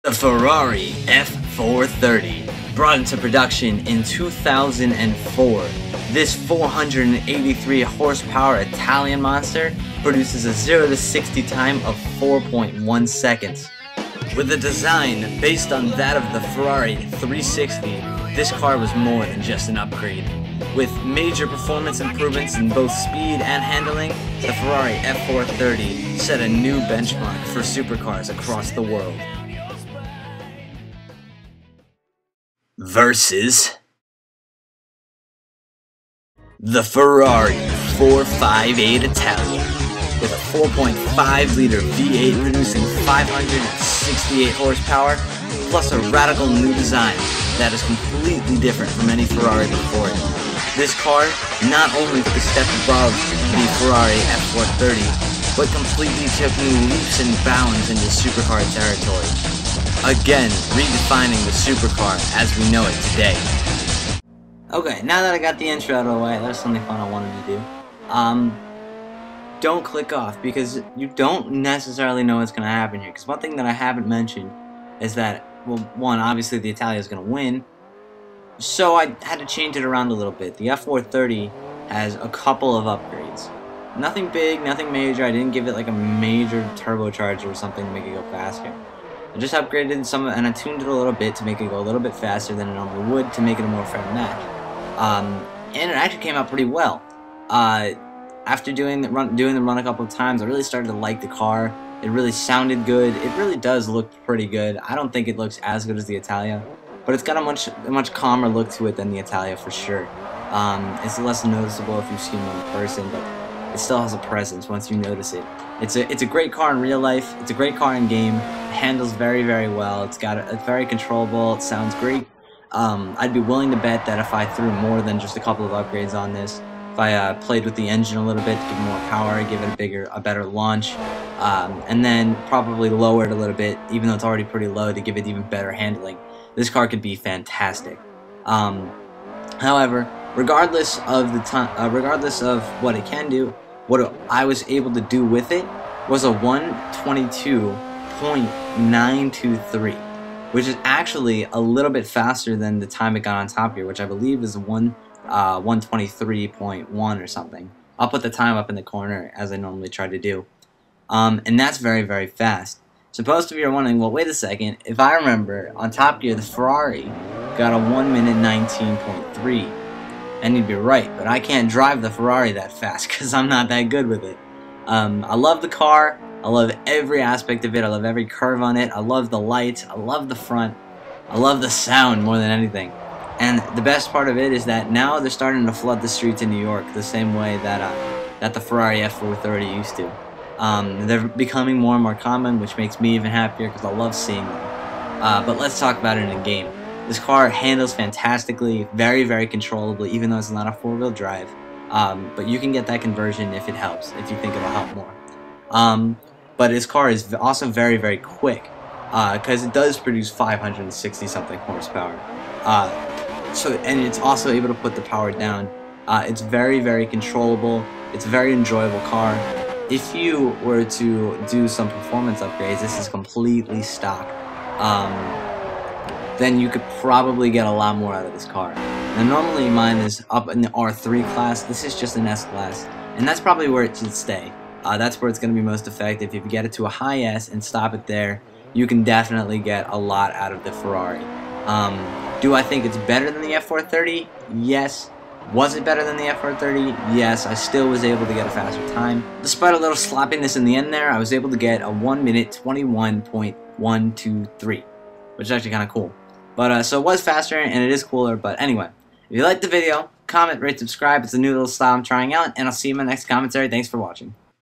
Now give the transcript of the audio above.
The Ferrari F430, brought into production in 2004. This 483 horsepower Italian monster produces a 0 to 60 time of 4.1 seconds. With a design based on that of the Ferrari 360, this car was more than just an upgrade. With major performance improvements in both speed and handling, the Ferrari F430 set a new benchmark for supercars across the world. Versus the Ferrari 458 Italia, with a 4.5-liter V8 producing 568 horsepower, plus a radical new design that is completely different from any Ferrari before it. This car not only took a step above the Ferrari F430, but completely took new leaps and bounds into supercar territory. Again, redefining the supercar as we know it today. Okay, now that I got the intro out of the way, that's something fun I wanted to do. Don't click off, because you don't necessarily know what's going to happen here. Because one thing that I haven't mentioned is that, well, one, obviously the Italia is going to win, so I had to change it around a little bit. The F430 has a couple of upgrades. Nothing big, nothing major. I didn't give it like a major turbocharger or something to make it go faster. I just upgraded some, and I tuned it a little bit to make it go a little bit faster than it normally would to make it a more fair match. And it actually came out pretty well. After doing the run a couple of times, I really started to like the car. It really sounded good. It really does look pretty good. I don't think it looks as good as the Italia, but it's got a much calmer look to it than the Italia for sure. It's less noticeable if you've seen it in person, but it still has a presence once you notice it. It's a great car in real life. It's a great car in game. It handles very, very well. It's very controllable. It sounds great. I'd be willing to bet that if I threw more than just a couple of upgrades on this, if I played with the engine a little bit to give it more power, give it a better launch, and then probably lower it a little bit, even though it's already pretty low, to give it even better handling, this car could be fantastic. However, regardless of what it can do, what I was able to do with it was a 122.923, which is actually a little bit faster than the time it got on Top Gear, which I believe is 123.1 or something. I'll put the time up in the corner as I normally try to do. And that's very, very fast. Supposed to be, you're wondering, well, wait a second. If I remember, on Top Gear, the Ferrari got a 1:19.3. And you'd be right, but I can't drive the Ferrari that fast because I'm not that good with it. I love the car. I love every aspect of it. I love every curve on it. I love the lights. I love the front. I love the sound more than anything. And the best part of it is that now they're starting to flood the streets in New York the same way that the Ferrari F430 used to. They're becoming more and more common, which makes me even happier because I love seeing them. But let's talk about it in a game. This car handles fantastically, very, very controllably, even though it's not a four-wheel drive. But you can get that conversion if it helps, if you think it'll help more. But this car is also very, very quick, because it does produce 560-something horsepower. And it's also able to put the power down. It's very, very controllable. It's a very enjoyable car. If you were to do some performance upgrades, this is completely stock. Then you could probably get a lot more out of this car. Now normally mine is up in the R3 class, this is just an S class, and that's probably where it should stay. That's where it's going to be most effective. If you get it to a high S and stop it there, you can definitely get a lot out of the Ferrari. Do I think it's better than the F430? Yes. Was it better than the F430? Yes, I still was able to get a faster time. Despite a little sloppiness in the end there, I was able to get a 1:21.123, which is actually kind of cool. But so it was faster and it is cooler. But anyway, if you liked the video, comment, rate, subscribe. It's a new little style I'm trying out, and I'll see you in my next commentary. Thanks for watching.